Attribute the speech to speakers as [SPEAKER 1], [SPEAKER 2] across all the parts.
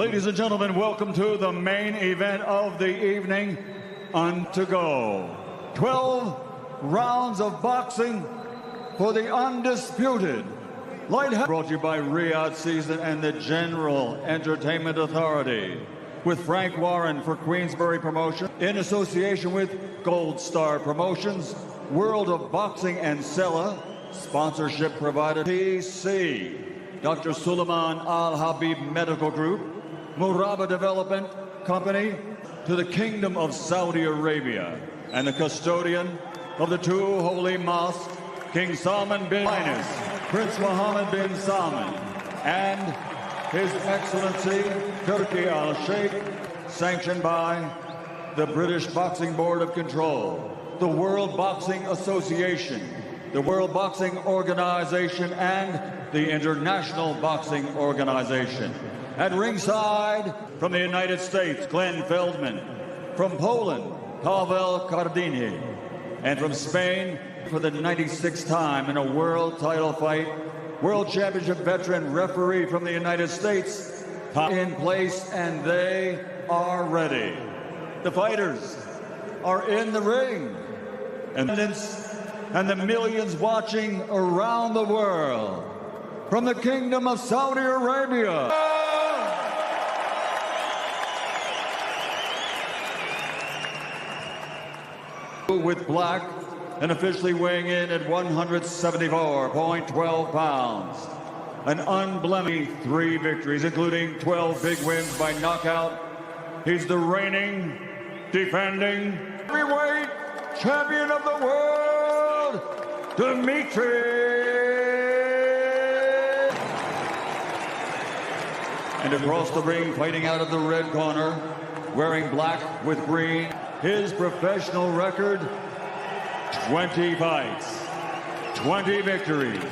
[SPEAKER 1] Ladies and gentlemen, welcome to the main event of the evening. On to go. 12 rounds of boxing for the undisputed light heavyweight. Brought to you by Riyadh Season and the General Entertainment Authority. With Frank Warren for Queensberry Promotion. In association with Gold Star Promotions, World of Boxing and Sella. Sponsorship provided TC. Dr. Suleiman Al Habib Medical Group. Muraba Development Company, to the Kingdom of Saudi Arabia, and the custodian of the two holy mosques, King Salman bin Highness, Prince Mohammed bin Salman, and His Excellency Turki Al Sheikh, sanctioned by the British Boxing Board of Control, the World Boxing Association, the World Boxing Organization, and the International Boxing Organization. At ringside, from the United States, Glenn Feldman. From Poland, Pavel Kardini. And from Spain, for the 96th time in a world title fight, World Championship veteran referee from the United States, in place, and they are ready. The fighters are in the ring. And the millions watching around the world. From the Kingdom of Saudi Arabia. With black and officially weighing in at 174.12 pounds. An unblemished 3 victories, including 12 big wins by knockout. He's the reigning, defending heavyweight champion of the world, Dmitry. And across the ring, fighting out of the red corner, wearing black with green. His professional record, 20 fights, 20 victories.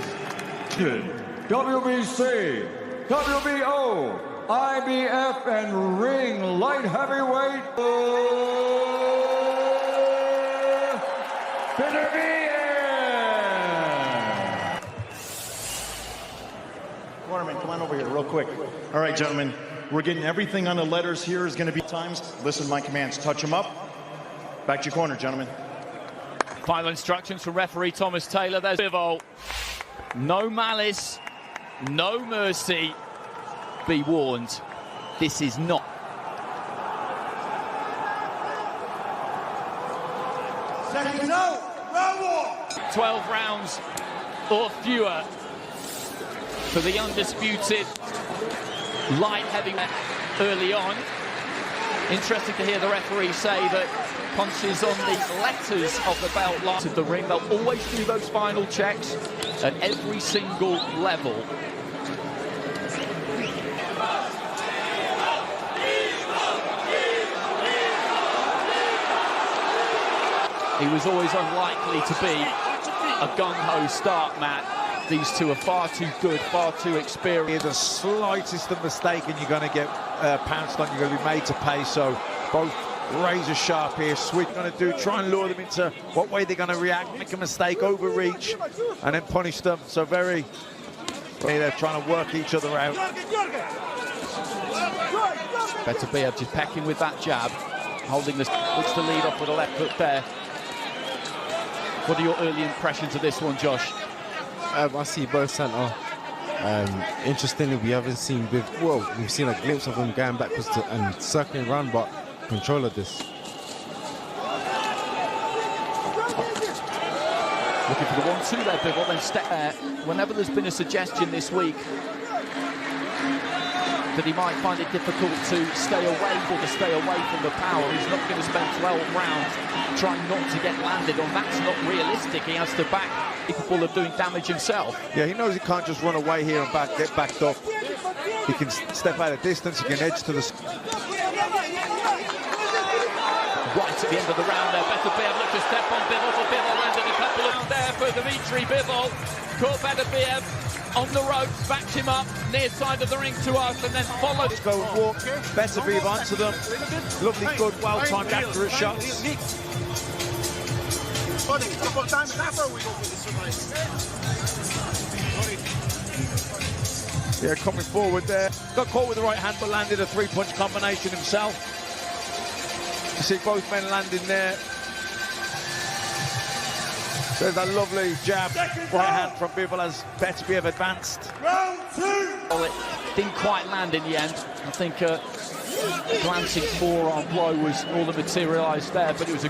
[SPEAKER 1] WBC, WBO, IBF, and ring light heavyweight. Beterbiev.
[SPEAKER 2] Waterman, come on over here real quick. All right, gentlemen, we're getting everything on the letters here. Is going to be times. Listen to my commands. Touch them up. Back to your corner, gentlemen.
[SPEAKER 3] Final instructions from referee Thomas Taylor. There's Bivol. No malice, no mercy. Be warned, this is not.
[SPEAKER 2] Second out, round 1.
[SPEAKER 3] 12 rounds or fewer for the undisputed light heavyweight early on. Interesting to hear the referee say that punches on the letters of the belt line of the ring. They'll always do those final checks at every single level. He was always unlikely to be a gung-ho start, Matt. These two are far too good, far too experienced.
[SPEAKER 4] The slightest of mistake and you're going to get pounced on, you're going to be made to pay. So both razor sharp here. Switch going to do, try and lure them into what way they're going to react, make a mistake, overreach, and then punish them. So very, they're trying to work each other out.
[SPEAKER 3] Beterbiev just pecking with that jab, holding this, looks to lead off with a left hook there. What are your early impressions of this one, Josh?
[SPEAKER 5] I see both centre. Interestingly, we haven't seen we've seen a glimpse of him going backwards and circling around, but control of this.
[SPEAKER 3] Looking for the 1-2 there, Bivol, then step there. Whenever there's been a suggestion this week that he might find it difficult to stay away from the power, he's not going to spend 12 rounds trying not to get landed on. That's not realistic. He has to back, capable of doing damage himself.
[SPEAKER 4] Yeah, he knows he can't just run away here and get backed off. He can step out of distance, he can edge to the...
[SPEAKER 3] Right at the end of the round there, Beterbiev looked to step on Bivol, but Bivol landed a couple of there for Dmitry Bivol. Caught Beterbiev on the ropes, backed him up near side of the ring to us, and then followed.
[SPEAKER 4] Let's go and walk. Beterbiev onto them. Lovely, good, well-timed, accurate shots. Yeah, coming forward there. Got caught with the right hand, but landed a three-punch combination himself. You see both men landing there. There's that lovely jab, right hand from Bivol as Beterbiev advanced.
[SPEAKER 1] Round 2!
[SPEAKER 3] Well, it didn't quite land in the end. I think a glancing forearm blow was all that materialised there, but it was a...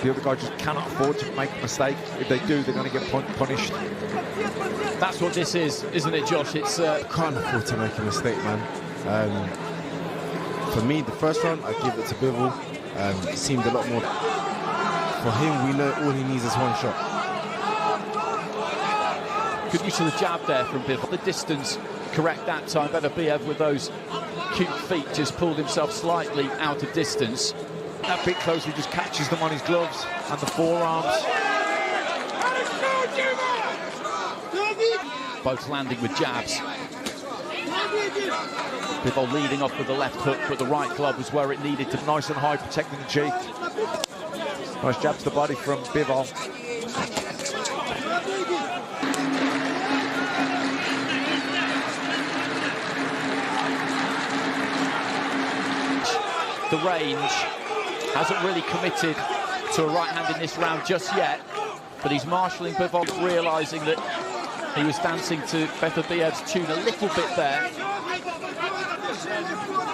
[SPEAKER 4] The other guy just cannot afford to make a mistake. If they do, they're going to get punished.
[SPEAKER 3] That's what this is, isn't it, Josh? It's
[SPEAKER 5] Can't afford to make a mistake, man. For me, the first round, I give it to Bivol. It seemed a lot more... For him, we know all he needs is one shot.
[SPEAKER 3] good use of the jab there from Bivol. The distance correct that time. Beterbiev with those cute feet just pulled himself slightly out of distance.
[SPEAKER 4] That bit close, he just catches them on his gloves and the forearms.
[SPEAKER 3] Both landing with jabs. Bivol leading off with the left hook, but the right glove was where it needed to.
[SPEAKER 4] Nice and high, protecting the cheek. Nice jab to the body from Bivol.
[SPEAKER 3] The range hasn't really committed to a right hand in this round just yet, but he's marshalling Bivol, realising that he was dancing to Beterbiev's tune a little bit there.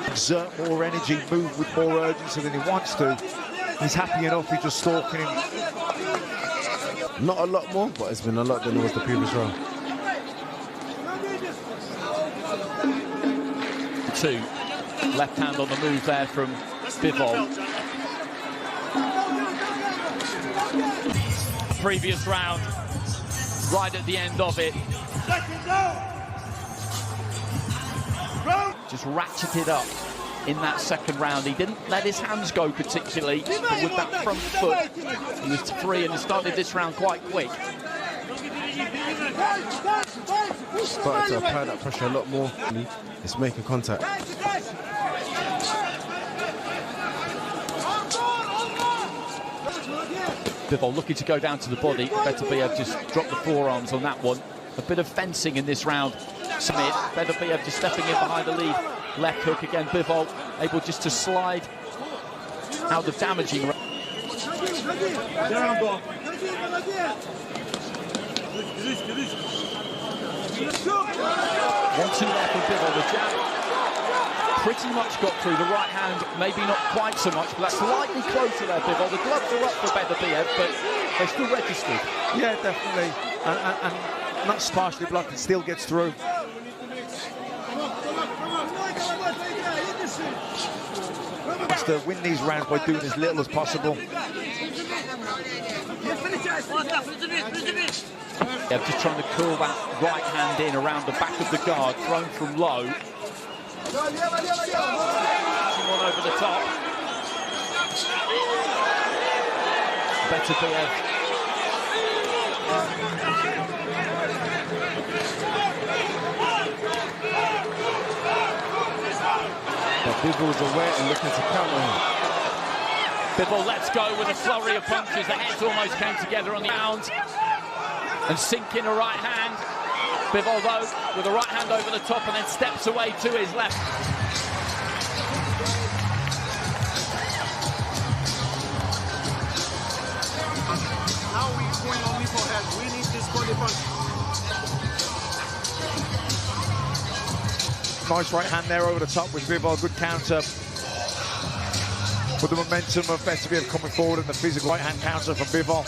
[SPEAKER 4] Exert more energy, move with more urgency than he wants to. He's happy enough, he's just stalking him.
[SPEAKER 5] Not a lot more, but it's been a lot than it was the previous round.
[SPEAKER 3] Two. Left hand on the move there from Bivol. Previous round, right at the end of it. Just ratcheted up in that second round. He didn't let his hands go particularly, but with that front foot, he was free and started this round quite quick.
[SPEAKER 5] Started to apply that pressure a lot more. It's making contact.
[SPEAKER 3] Bivol looking to go down to the body. Beterbiev just dropped the forearms on that one. A bit of fencing in this round. Smith, Beterbiev just stepping in behind the lead. Left hook again. Bivol able just to slide out of damaging. 1-2 left from Bivol. The jab pretty much got through. The right hand, maybe not quite so much, but that's slightly closer there, Bivol. The gloves are up for Beterbiev, but they're still registered.
[SPEAKER 4] Yeah, definitely. And not sparsely blocked, it still gets through. Has to win these rounds by doing as little as possible.
[SPEAKER 3] Yeah, just trying to curl that right hand in around the back of the guard, thrown from low. One over the top. Beterbiev.
[SPEAKER 5] But Bivol's aware and looking to counter him.
[SPEAKER 3] Bivol lets go with a flurry of punches. The heads almost came together on the round. And sink in a right hand. Bivol, though, with a right hand over the top and then steps away to his left.
[SPEAKER 6] Now we're going only for head. We need this body punch.
[SPEAKER 4] Nice right hand there over the top with Bivol. Good counter. With the momentum of Beterbiev coming forward and the physical right hand counter from Bivol.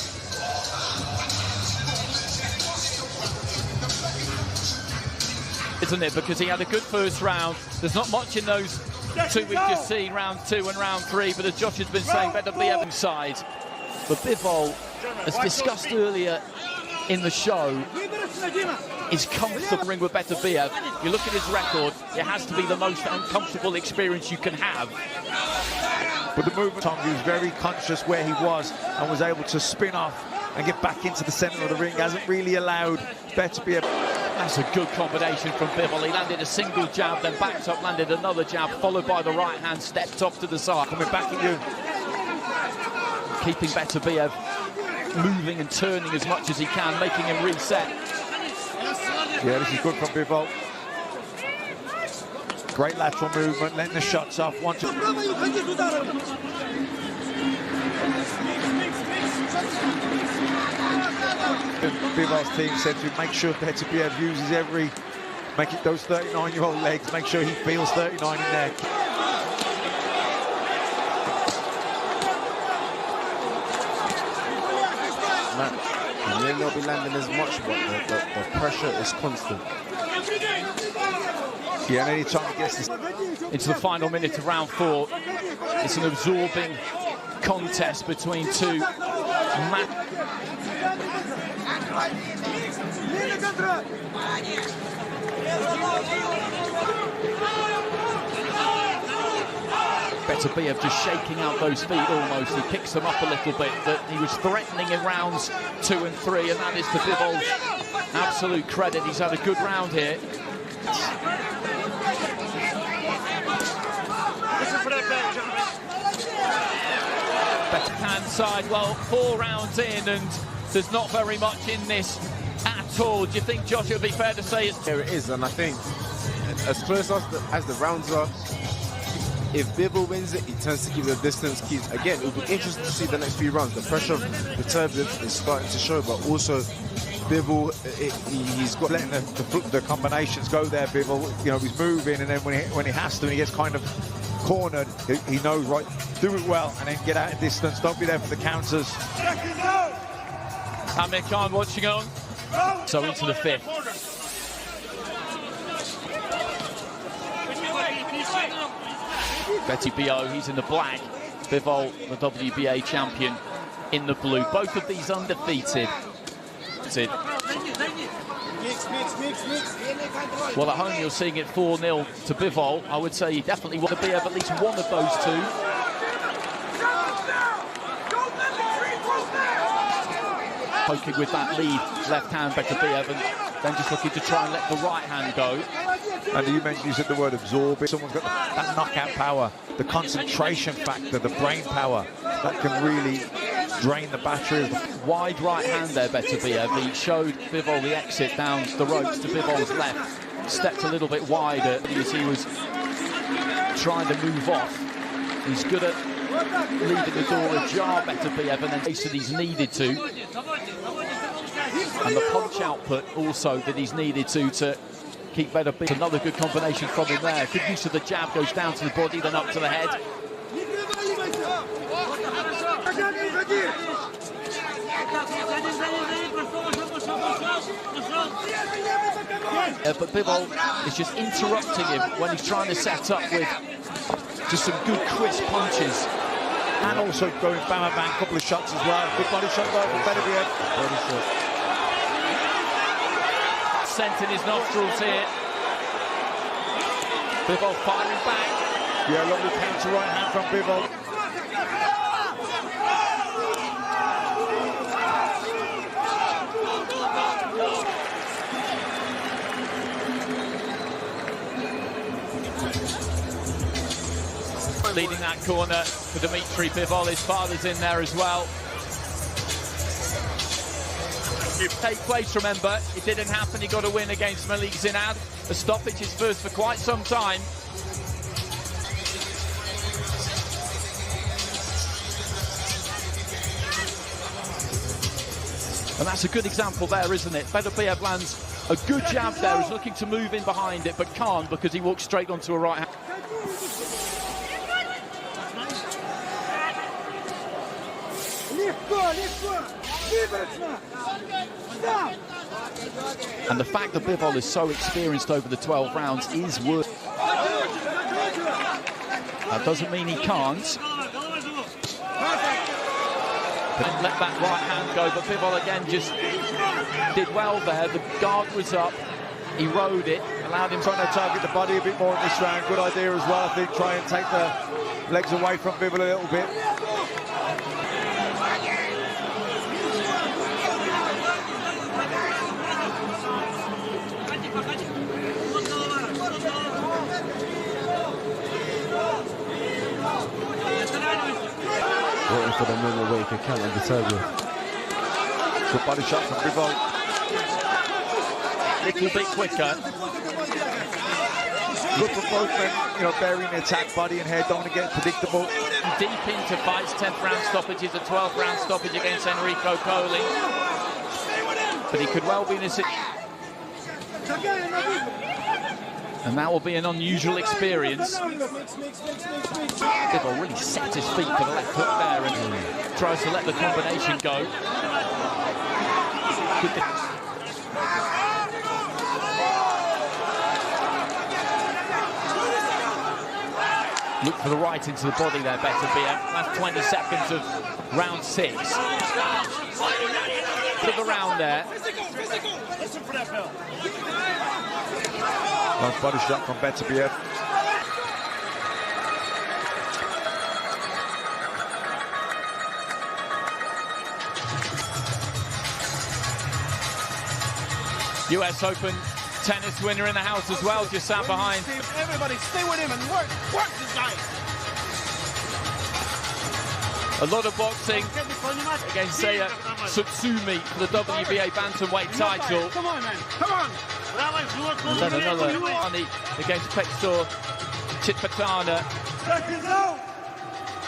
[SPEAKER 3] Isn't it? Because he had a good first round. There's not much in those two we've just seen, round 2 and round 3, but as Josh has been saying, Beterbiev inside. But Bivol, as discussed earlier in the show, is comfortable ring with Beterbiev. You look at his record, it has to be the most uncomfortable experience you can have.
[SPEAKER 4] But the movement, Tom, he was very conscious where he was and was able to spin off and get back into the centre of the ring. Hasn't really allowed Beterbiev.
[SPEAKER 3] That's a good combination from Bivol. He landed a single jab, then backed up, landed another jab, followed by the right hand, stepped off to the side.
[SPEAKER 4] Coming back at you.
[SPEAKER 3] Keeping Beterbiev moving and turning as much as he can, making him reset.
[SPEAKER 4] Yeah, this is good from Bivol. Great lateral movement, letting the shots off. Bivol's team said to make sure Beterbiev uses make it those 39-year-old legs, make sure he feels 39 in there.
[SPEAKER 5] And then they'll be landing as much, but the pressure is constant.
[SPEAKER 4] Yeah, and any time he gets this
[SPEAKER 3] into the final minute of round 4, it's an absorbing contest between two Beterbiev just shaking out those feet almost. He picks them up a little bit, but he was threatening in rounds 2 and 3, and that is to Bivol's absolute credit. He's had a good round here. Better hand side, well, 4 rounds in, and there's not very much in this at all. Do you think, Josh, it would be fair to say it's...
[SPEAKER 5] There it is, and I think as close as the rounds are, if Bivol wins it, he tends to keep the distance. Again, it'll be interesting to see the next few rounds. The pressure of Beterbiev is starting to show, but also Bivol, he's got letting the combinations go there. Bivol, you know, he's moving, and then when he has to, and he gets kind of cornered, he knows, right, do it well, and then get out of distance. Don't be there for the counters.
[SPEAKER 3] Amir Khan watching on. So into the 5th. Beterbiev, he's in the black. Bivol, the WBA champion, in the blue. Both of these undefeated. Well, at home you're seeing it 4-0 to Bivol. I would say you definitely want to be at least one of those two. Poking with that lead left hand, Beterbiev, and then just looking to try and let the right hand go.
[SPEAKER 4] And you said the word absorb. Someone's got that knockout power, the concentration factor, the brain power that can really drain the battery.
[SPEAKER 3] Wide right hand there, Beterbiev. He showed Bivol the exit down the ropes to Bivol's left. Stepped a little bit wider as he was trying to move off. He's good at leaving the door ajar, Beterbiev, and then that he's needed to. And the punch output also that he's needed to keep Beterbiev. Another good combination from him there. Good use of the jab, goes down to the body, then up to the head. But Bivol is just interrupting him when he's trying to set up with just some good crisp punches.
[SPEAKER 4] And also going bang, bang, couple of shots as well. Good body shot there from Beterbiev. Body shot.
[SPEAKER 3] Scent in his nostrils here. Bivol firing back.
[SPEAKER 4] Yeah, lovely counter right hand from Bivol.
[SPEAKER 3] Leading that corner for Dmitry Bivol. His father's in there as well. Take place, remember, it didn't happen. He got a win against Malik Zinad. A stoppage, his first for quite some time. And that's a good example there, isn't it? Beterbiev lands a good jab there. He's looking to move in behind it, but can't because he walks straight onto a right hand. And the fact that Bivol is so experienced over the 12 rounds is worth. That doesn't mean he can't. And let that right hand go, but Bivol again just did well there. The guard was up, he rode it, allowed him
[SPEAKER 4] trying to target the body a bit more in this round. Good idea as well, I think. Try and take the legs away from Bivol a little bit.
[SPEAKER 5] Waiting for the moment where he can count on Beterbiev.
[SPEAKER 4] Good body shot from Bivol.
[SPEAKER 3] Little bit quicker.
[SPEAKER 4] Good for both men, you know, burying the attack, body and head, don't want to get predictable.
[SPEAKER 3] Deep into fights, 10th round stoppages, a 12th round stoppage against Enrico Colling. But he could well be in a situation. And that will be an unusual experience. Bivol really set his feet for the left hook there and tries to let the combination go. Look for the right into the body there, Beterbiev. That's 20 seconds of round 6. Bit of a round there.
[SPEAKER 4] Nice body shot from Beterbiev.
[SPEAKER 3] US Open tennis winner in the house as well, just sat behind.
[SPEAKER 6] Everybody stay with him and work this guy.
[SPEAKER 3] A lot of boxing against Seiya Tsutsumi for the WBA bantamweight title.
[SPEAKER 6] Come on, man. Come on.
[SPEAKER 3] And then another money against Pextor Chitpatana.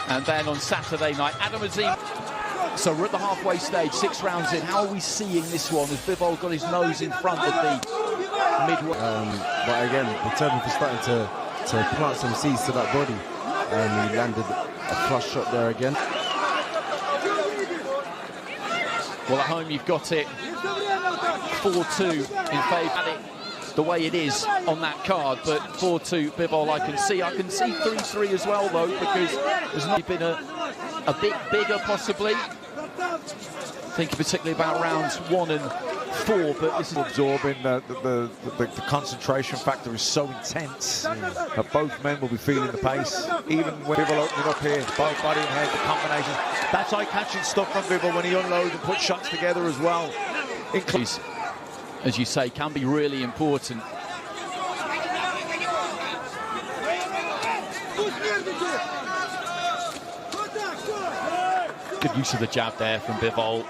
[SPEAKER 3] And then on Saturday night, Adam Azim. So we're at the halfway stage, 6 rounds in. How are we seeing this one as Bivol got his nose in front of the midway?
[SPEAKER 5] But again, Beterbiev is starting to plant some seeds to that body. He landed a flush shot there again.
[SPEAKER 3] Well, at home you've got it 4-2 in favour. The way it is on that card, but 4-2 Bivol I can see 3-3 as well though, because there's not been a bit bigger possibly. Thinking particularly about rounds 1 and 4, but this is
[SPEAKER 4] absorbing the concentration factor is so intense that both men will be feeling the pace. Even when Bivol opening up here, both body and head, the combinations. That's eye-catching stuff from Bivol when he unloads and puts shots together as well.
[SPEAKER 3] As you say, can be really important. Good use of the jab there from Bivol.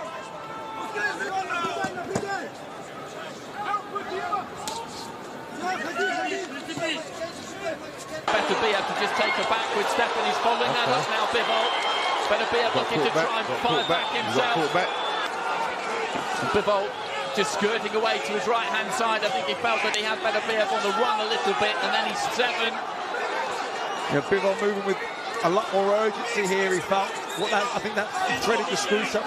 [SPEAKER 3] Beterbiev to just take a backward step and he's following that up now, Bivol. Beterbiev looking to try and fire back himself. And Bivol just skirting away to his right-hand side. I think he felt that he had Beterbiev on the run a little bit, and then he's 7.
[SPEAKER 4] Yeah, Bivol moving with a lot more urgency here. He felt I think that threaded the screws up.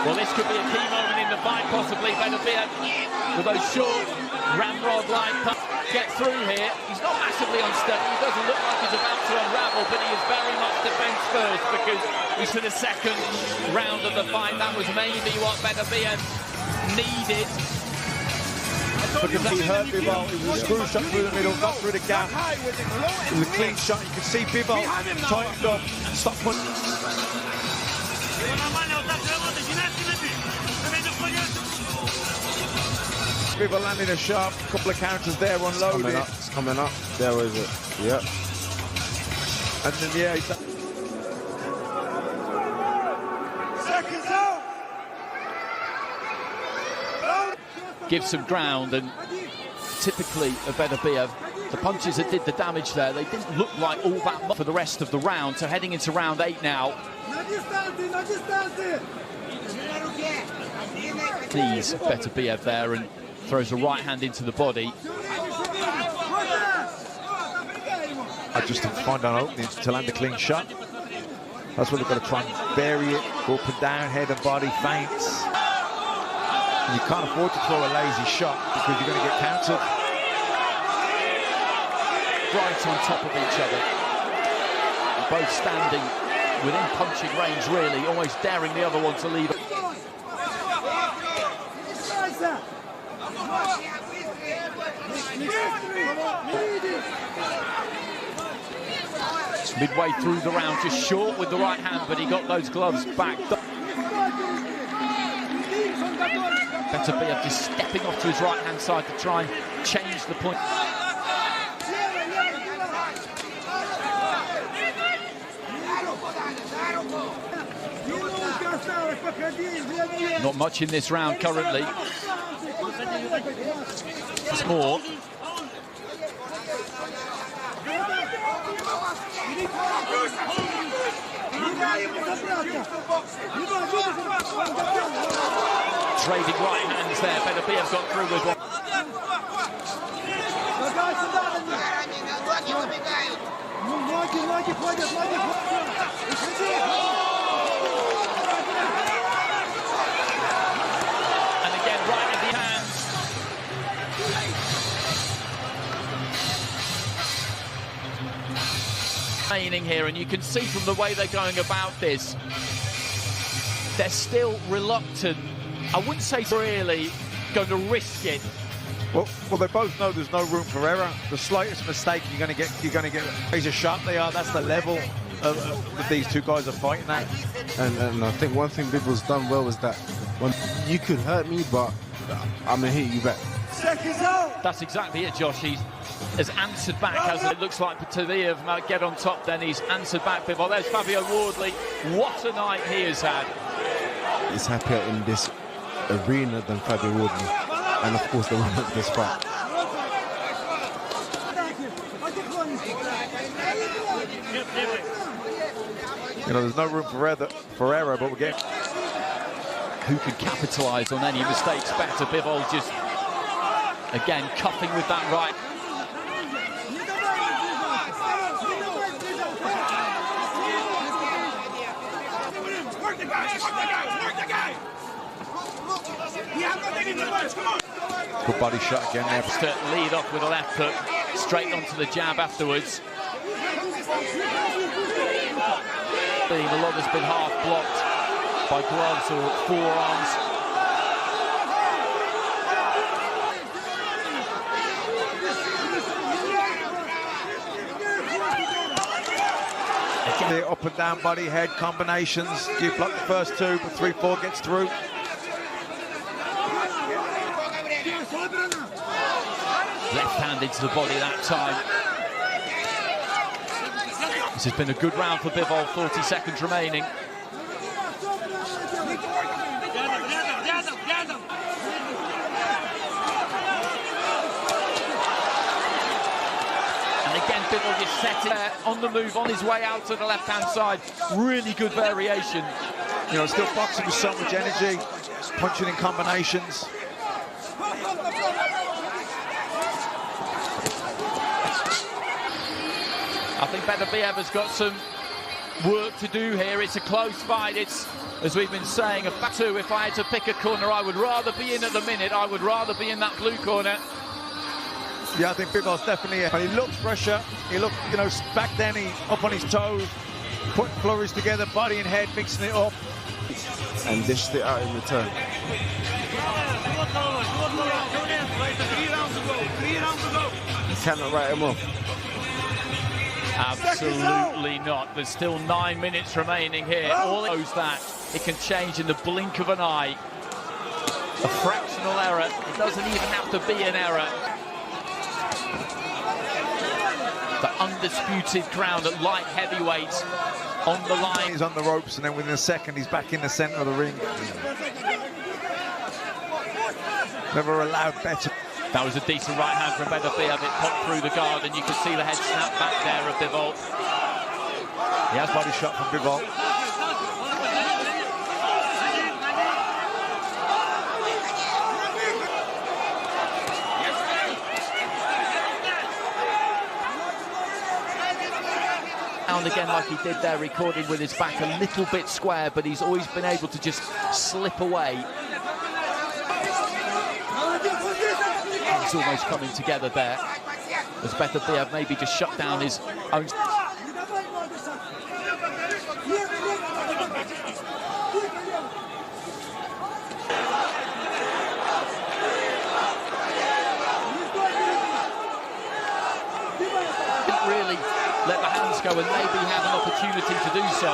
[SPEAKER 3] Well, this could be a key moment in the fight, possibly. Beterbiev with those short ramrod-like punches. Get through here. He's not massively unsteady. He doesn't look like he's about to unravel, but he is very much defense first because he's to the second round of the fight. That was maybe what Beterbiev needed.
[SPEAKER 4] But if he hurt Bivol, it was a screw shot through the middle, got through the gap. It was a clean shot. You can see Bivol tightened up, stop punching. Bivol landing a sharp couple of counters there, unloaded.
[SPEAKER 5] It's coming up. There was it. Yep.
[SPEAKER 4] And then, yeah, he's...
[SPEAKER 6] Seconds out.
[SPEAKER 3] Gives some ground, and typically a Beterbiev, the punches that did the damage there, they didn't look like all that much for the rest of the round. So heading into round 8 now. Please, Beterbiev there, and throws a right hand into the body.
[SPEAKER 4] I just didn't find an opening to land a clean shot. That's what they've got to try and bury it, go up and down, head and body, feints. And you can't afford to throw a lazy shot because you're going to get countered.
[SPEAKER 3] Right on top of each other. Both standing within punching range, really, almost daring the other one to leave. Midway through the round, just short with the right hand, but he got those gloves back. Beterbiev just stepping off to his right-hand side to try and change the point. Not much in this round currently. It's more. Trading right hands there. Beterbiev got through with one. And again, right in the hands. Remaining here, and you can see from the way they're going about this, they're still reluctant. I wouldn't say really going to risk it.
[SPEAKER 4] Well, they both know there's no room for error. The slightest mistake, you're going to get razor sharp. They are. That's the level that these two guys are fighting at.
[SPEAKER 5] And I think one thing Bivol's done well is that when you could hurt me, but I'm gonna hit you back.
[SPEAKER 3] That's exactly it, Josh. He has answered back, as it looks like Beterbiev might get on top. Then he's answered back. Bivol. There's Fabio Wardley. What a night he has had.
[SPEAKER 5] He's happier in this arena than Fabio Wardley, and of course the winner of this fight.
[SPEAKER 4] You know, there's no room for error, but we're getting...
[SPEAKER 3] Who could capitalise on any mistakes? Beterbiev just, again, cuffing with that right.
[SPEAKER 4] Good body shot again there.
[SPEAKER 3] To lead off with a left hook, straight onto the jab afterwards. A lot has been half blocked by gloves or forearms.
[SPEAKER 4] The up and down body head combinations. You block the first two, but 3-4 gets through.
[SPEAKER 3] Left hand into the body that time. This has been a good round for Bivol, 40 seconds remaining. And again, Bivol just set it there, on the move, on his way out to the left-hand side. Really good variation.
[SPEAKER 4] You know, still boxing with so much energy, punching in combinations.
[SPEAKER 3] I think Beterbiev has got some work to do here. It's a close fight. It's, as we've been saying, a battle. If I had to pick a corner, I would rather be in at the minute. I would rather be in that blue corner.
[SPEAKER 4] Yeah, I think Bivol's definitely... But he looks pressure. He looked, you know, back then, he up on his toes, putting flurries together, body and head, mixing it up.
[SPEAKER 5] And dished it out in return. You cannot write him off.
[SPEAKER 3] Absolutely not. There's still 9 minutes remaining here. All knows that it can change in the blink of an eye. A fractional error. It doesn't even have to be an error. The undisputed crown at light heavyweight on the line.
[SPEAKER 4] He's on the ropes, and then within a second, he's back in the centre of the ring. Never allowed better.
[SPEAKER 3] That was a decent right hand from Beterbiev. It popped through the guard, and you can see the head snap back there of Bivol.
[SPEAKER 4] He has body shot from Bivol.
[SPEAKER 3] And again, like he did there, recording with his back a little bit square, but he's always been able to just slip away. It's almost coming together there, as Beterbiev maybe just shut down his own. Didn't really let the hands go, and maybe had an opportunity to do so.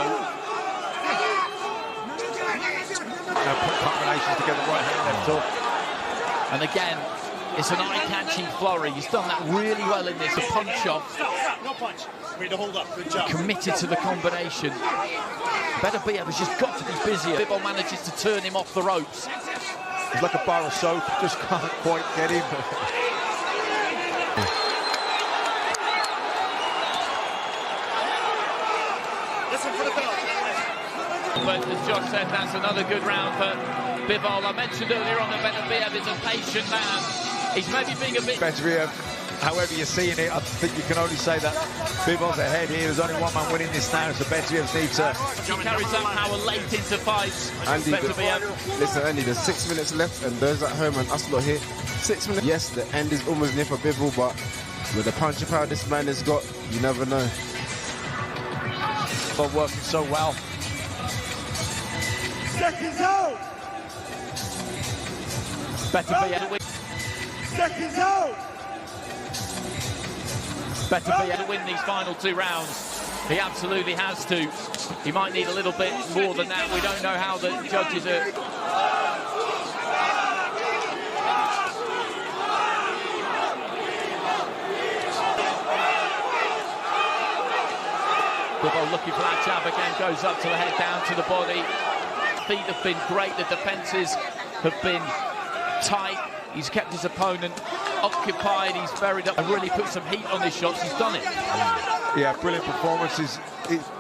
[SPEAKER 4] Now put combinations together, right hand, left hook.
[SPEAKER 3] And again, It's an eye-catching flurry. He's done that really well in this. A punch-off.
[SPEAKER 2] No punch. Way to hold up. Good job.
[SPEAKER 3] Committed to the combination. Beterbiev has just got to be busier. Bivol manages to turn him off the ropes.
[SPEAKER 4] He's like a bar of soap, just can't quite get him.
[SPEAKER 2] Listen for the bell.
[SPEAKER 3] But as Josh said, that's another good round for Bivol. I mentioned earlier on that Beterbiev is a patient man. He's maybe being a bit...
[SPEAKER 4] Beterbiev, however you're seeing it, I think you can only say that Bivol's ahead here. There's only one man winning this now, so Beterbiev needs to...
[SPEAKER 3] He carries that power late into fights.
[SPEAKER 5] Andy,
[SPEAKER 3] Beterbiev.
[SPEAKER 5] listen, Andy, there's 6 minutes left, and those at home and us lot here, 6 minutes. Yes, the end is almost near for Bivol, but with the punch power this man has got, you never know.
[SPEAKER 4] But working so well.
[SPEAKER 6] Seconds out!
[SPEAKER 3] Beterbiev.
[SPEAKER 6] Seconds out!
[SPEAKER 3] Beterbiev to win these final 2 rounds. He absolutely has to. He might need a little bit more than that. We don't know how the judges are. Bivol looking for that jab again, goes up to the head, down to the body. Feet have been great, the defences have been tight. He's kept his opponent occupied, he's buried up and really put some heat on his shots. He's done it.
[SPEAKER 4] Yeah, brilliant performances.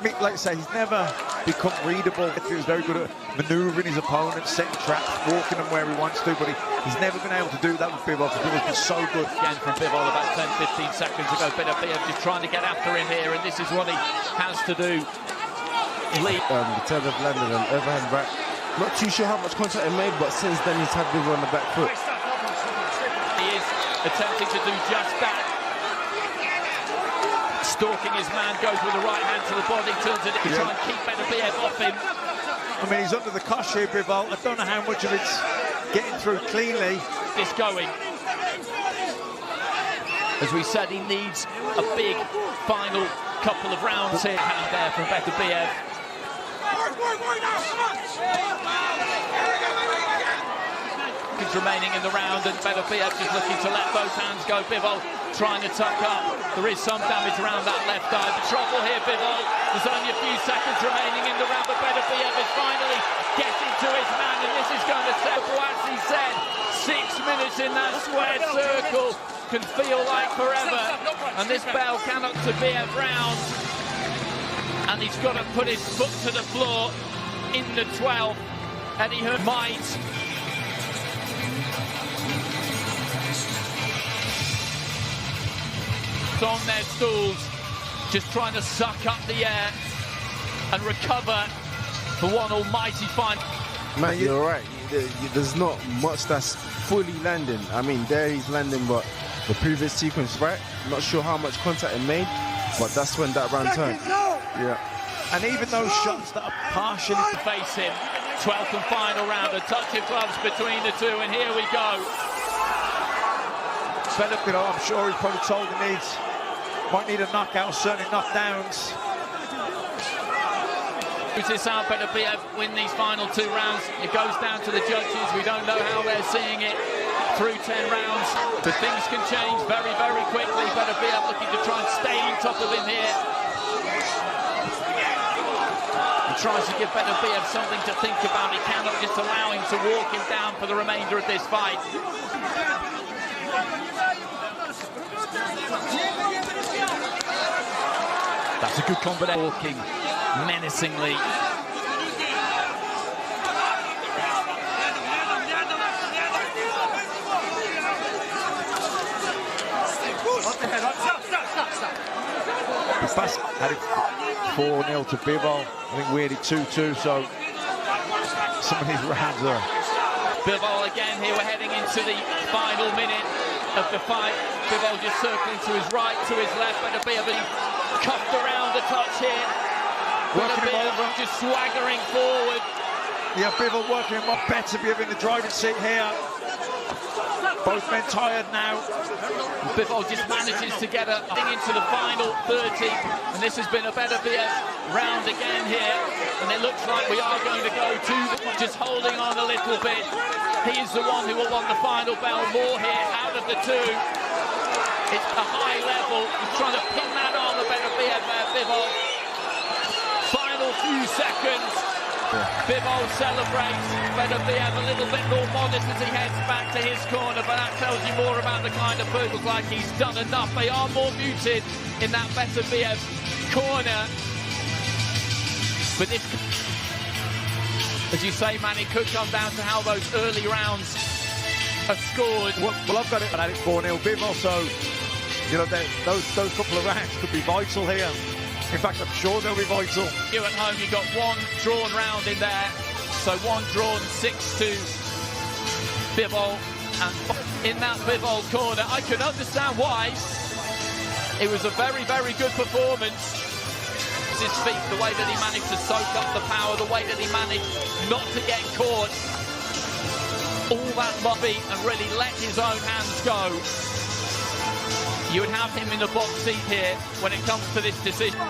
[SPEAKER 4] Like I say, he's never become readable. He was very good at manoeuvring his opponent, setting traps, walking them where he wants to, but he's never been able to do that with Bivol. Bivol's been so good.
[SPEAKER 3] Again from Bivol about 10-15 seconds ago. Beterbiev just trying to get after him here, and this is what he has to do. Lead.
[SPEAKER 5] Beterbiev landed an overhand right. Not too sure how much contact he made, but since then he's had Bivol on the back foot.
[SPEAKER 3] He is attempting to do just that. Stalking his man, goes with the right hand to the body, turns it to try and keep Beterbiev off him.
[SPEAKER 4] I mean, he's under the cosh here, Bivol. I don't know how much of it's getting through cleanly.
[SPEAKER 3] This going. As we said, he needs a big final couple of rounds here. Hand there from Beterbiev. Remaining in the round, and Beterbiev just looking to let both hands go. Bivol trying to tuck up. There is some damage around that left eye. The trouble here, Bivol. There's only a few seconds remaining in the round, but Beterbiev is finally getting to his man, and this is going to set. As he said, 6 minutes in that squared circle can feel like forever, and this bell cannot be a round. And he's got to put his foot to the floor in the 12th, and he might. On their stools, just trying to suck up the air and recover for one almighty final.
[SPEAKER 5] Man, you're right. There's not much that's fully landing. I mean, there he's landing, but the previous sequence, right? Not sure how much contact it made, but that's when that round turned. Yeah.
[SPEAKER 4] And even those shots that are partially...
[SPEAKER 3] Face him, 12th and final round, a touch of gloves between the two, and here we go.
[SPEAKER 4] You know, I'm sure he's probably told he might need a knockout, certainly knockdowns.
[SPEAKER 3] This out, Beterbiev win these final 2 rounds. It goes down to the judges. We don't know how they're seeing it through 10 rounds. But things can change very, very quickly. Beterbiev looking to try and stay on top of him here. He tries to give Beterbiev something to think about. He cannot just allow him to walk him down for the remainder of this fight. That's a good combination. Walking menacingly.
[SPEAKER 4] Fast had it 4-0 to Bivol. I think we had it 2-2, so some of these rounds are...
[SPEAKER 3] Bivol again here, we're heading into the final minute of the fight. Bivol just circling to his right, to his left, Beterbiev cuffed around the touch here. Beterbiev just swaggering forward.
[SPEAKER 4] Yeah, Bivol working him up. Beterbiev in the driving seat here. Both men tired now.
[SPEAKER 3] Bivol just manages to get into the final 30, and this has been a Beterbiev round again here, and it looks like we are going to go to just holding on a little bit. He is the one who will want the final bell more here out of the two. It's a high level. He's trying to pin that on the Beterbiev, Bivol. Final few seconds. Bivol celebrates. Beterbiev a little bit more modest as he heads back to his corner, but that tells you more about the kind of food. Looks like he's done enough. They are more muted in that Beterbiev corner. But this, as you say, man, it could come down to how those early rounds are scored.
[SPEAKER 4] Well, I've got it at 4-0 Bivol, so you know those couple of rounds could be vital here. In fact, I'm sure they'll be vital.
[SPEAKER 3] You at home, you got one drawn round in there, so one drawn 6-2 Bivol, and in that Bivol corner, I can understand why. It was a very, very good performance. His feet, the way that he managed to soak up the power, the way that he managed not to get caught, all that lobby, and really let his own hands go. You would have him in the box seat here when it comes to this decision.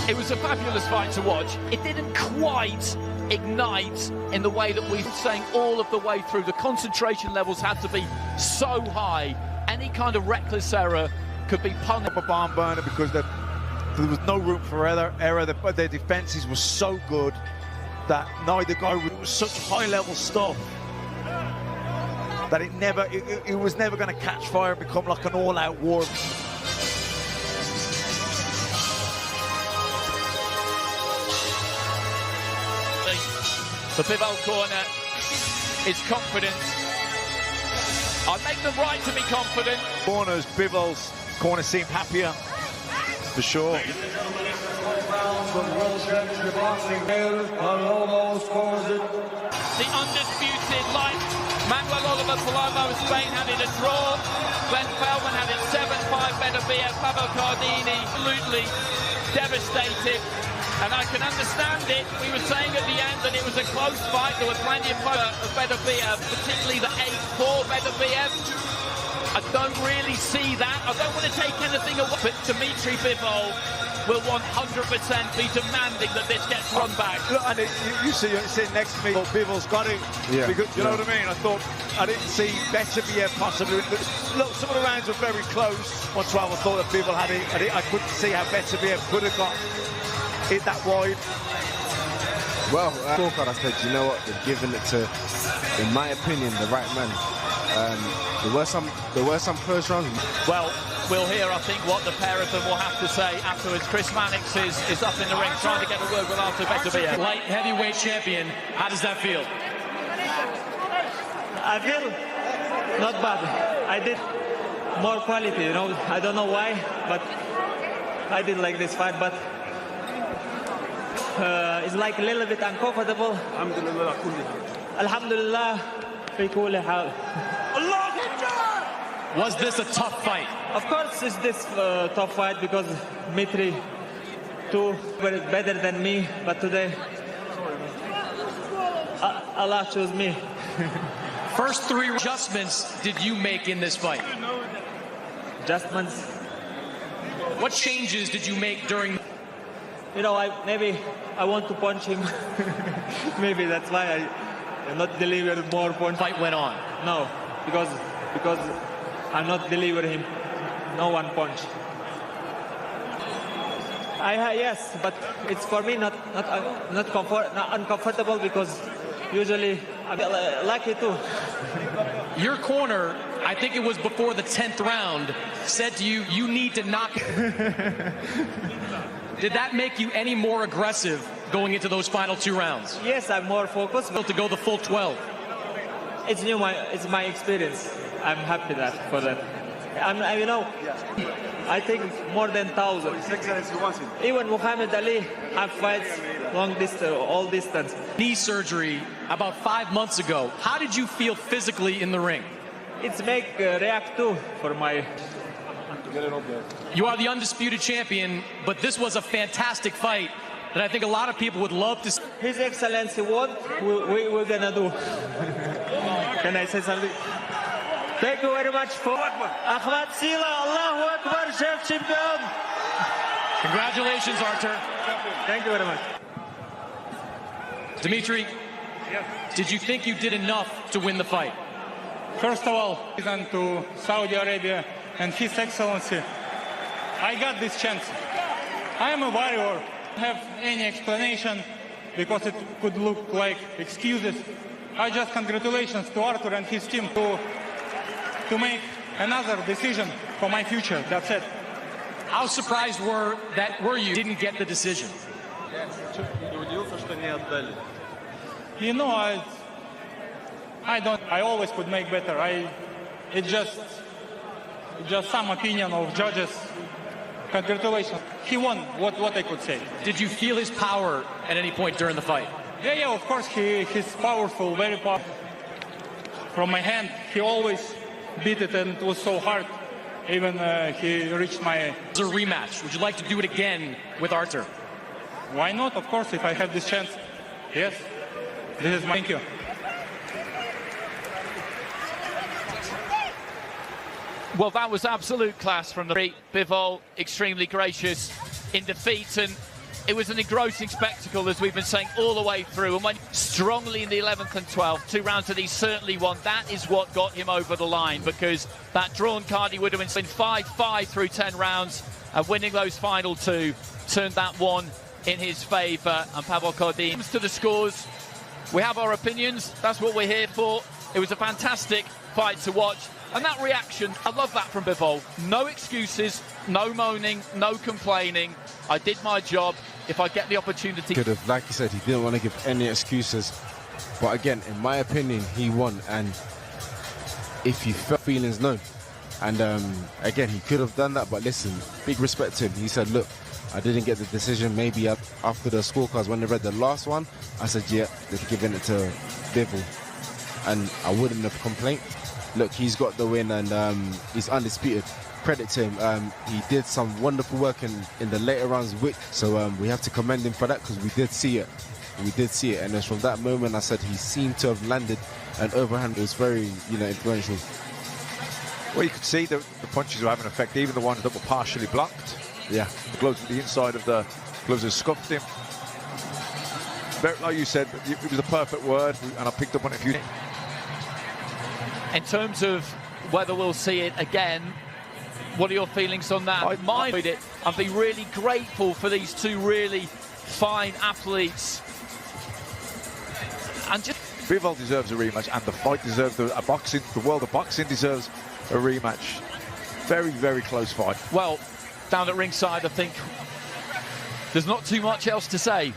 [SPEAKER 3] It was a fabulous fight to watch. It didn't quite ignite in the way that we've been saying all of the way through. The concentration levels had to be so high. Any kind of reckless error could be punished.
[SPEAKER 4] A barn burner because there was no room for error. Their defenses were so good that neither guy was such high-level stuff that it was never going to catch fire and become like an all-out war.
[SPEAKER 3] The Bivol corner is confident. I make them right to be confident.
[SPEAKER 4] Corners, Bivol's corner seemed happier, for sure.
[SPEAKER 3] The undisputed light. Manuel Oliver Palomo, Spain had it a draw. Glenn Feldman had it 7-5. Beterbiev, Pavel Cardini, absolutely devastated. And I can understand it. We were saying at the end that it was a close fight. There were plenty of Beterbiev, particularly the 8-4 Beterbiev. I don't really see that. I don't want to take anything away. But Dmitry Bivol will 100% be demanding that this gets run back.
[SPEAKER 4] Look, and you see it sitting next to me. Bivol's got it.
[SPEAKER 5] Yeah.
[SPEAKER 4] Because, you know what I mean? I didn't see Beterbiev possibly. Look, some of the rounds were very close. 1-12, I thought that Bivol had it. I couldn't see how Beterbiev could have got it that wide.
[SPEAKER 5] Well, I said, you know what? They're giving it to, in my opinion, the right man. There were some close rounds.
[SPEAKER 3] Well, we'll hear, I think, what the pair of them will have to say afterwards. Chris Mannix is up in the ring trying to get a word with Artur Beterbiev.
[SPEAKER 7] Light heavyweight champion. How does that feel?
[SPEAKER 8] I feel not bad. I did more quality, you know. I don't know why, but I did like this fight, but it's like a little bit uncomfortable. Alhamdulillah.
[SPEAKER 7] Was this a tough fight?
[SPEAKER 8] Of course, it's this tough fight because Dmitry, too, better than me, but today Allah chose me.
[SPEAKER 7] First 3 adjustments did you make in this fight?
[SPEAKER 8] Adjustments.
[SPEAKER 7] What changes did you make during?
[SPEAKER 8] You know, maybe I want to punch him. Maybe that's why I not deliver more punch.
[SPEAKER 7] Fight went on.
[SPEAKER 8] No, because I'm not delivering him. No one punch. Yes, but it's for me not uncomfortable because usually I'm lucky too.
[SPEAKER 7] Your corner, I think it was before the 10th round, said to you, you need to knock. Did that make you any more aggressive going into those final 2 rounds?
[SPEAKER 8] Yes, I'm more focused.
[SPEAKER 7] To go the full 12.
[SPEAKER 8] It's new. It's my experience. I'm happy for that. You know, I think more than 1,000. Even Muhammad Ali have fights long distance, all distance.
[SPEAKER 7] Knee surgery about 5 months ago. How did you feel physically in the ring?
[SPEAKER 8] It's make react too for my.
[SPEAKER 7] You are the undisputed champion, but this was a fantastic fight that I think a lot of people would love to see.
[SPEAKER 8] His Excellency what we're gonna do. Can I say something? Thank you very much for Ahmad Sila, Allahu Akbar, chef champion.
[SPEAKER 7] Congratulations, Artur.
[SPEAKER 8] Thank you very much.
[SPEAKER 7] Dmitry, did you think you did enough to win the fight?
[SPEAKER 9] First of all, to Saudi Arabia and His Excellency, I got this chance. I am a warrior. I don't have any explanation because it could look like excuses. I just congratulations to Artur and his team to make another decision for my future. That's it.
[SPEAKER 7] How surprised were you didn't get the decision?
[SPEAKER 9] You know, I always could make better. It's just some opinion of judges. Congratulations. He won, what I could say.
[SPEAKER 7] Did you feel his power at any point during the fight?
[SPEAKER 9] Yeah, of course, he's powerful, very powerful. From my hand, he always beat it, and it was so hard. Even he reached my...
[SPEAKER 7] It's a rematch. Would you like to do it again with Artur?
[SPEAKER 9] Why not? Of course, if I have this chance. Yes. This is my... Thank you.
[SPEAKER 3] Well, that was absolute class from the Bivol, extremely gracious in defeat, and it was an engrossing spectacle, as we've been saying all the way through, and went strongly in the 11th and 12th, 2 rounds that he certainly won. That is what got him over the line, because that drawn card, he would have been 5-5 through 10 rounds, and winning those final 2 turned that one in his favour. And Pavel Kodin comes to the scores. We have our opinions, that's what we're here for. It was a fantastic fight to watch. And that reaction, I love that from Bivol. No excuses, no moaning, no complaining. I did my job. If I get the opportunity...
[SPEAKER 5] Could have, like you said, he didn't want to give any excuses. But again, in my opinion, he won. And if he felt feelings known. And again, he could have done that. But listen, big respect to him. He said, look, I didn't get the decision. Maybe after the scorecards, when they read the last one, I said, yeah, they've given it to Bivol. And I wouldn't have complained. Look, he's got the win, and he's undisputed. Credit to him. He did some wonderful work in the later rounds, so we have to commend him for that, because we did see it. We did see it, and it's from that moment I said he seemed to have landed an overhand. It was very, influential.
[SPEAKER 4] Well, you could see the punches were having an effect, even the ones that were partially blocked.
[SPEAKER 5] Yeah.
[SPEAKER 4] The gloves at the inside of the gloves have scuffed him. Very, like you said, it was the perfect word, and I picked up on it a few.
[SPEAKER 3] In terms of whether we'll see it again, what are your feelings on that? I'd be really grateful for these 2 really fine athletes. And just
[SPEAKER 4] Bivol deserves a rematch, and the fight deserves the world of boxing deserves a rematch. Very, very close fight.
[SPEAKER 3] Well, down at ringside, I think there's not too much else to say.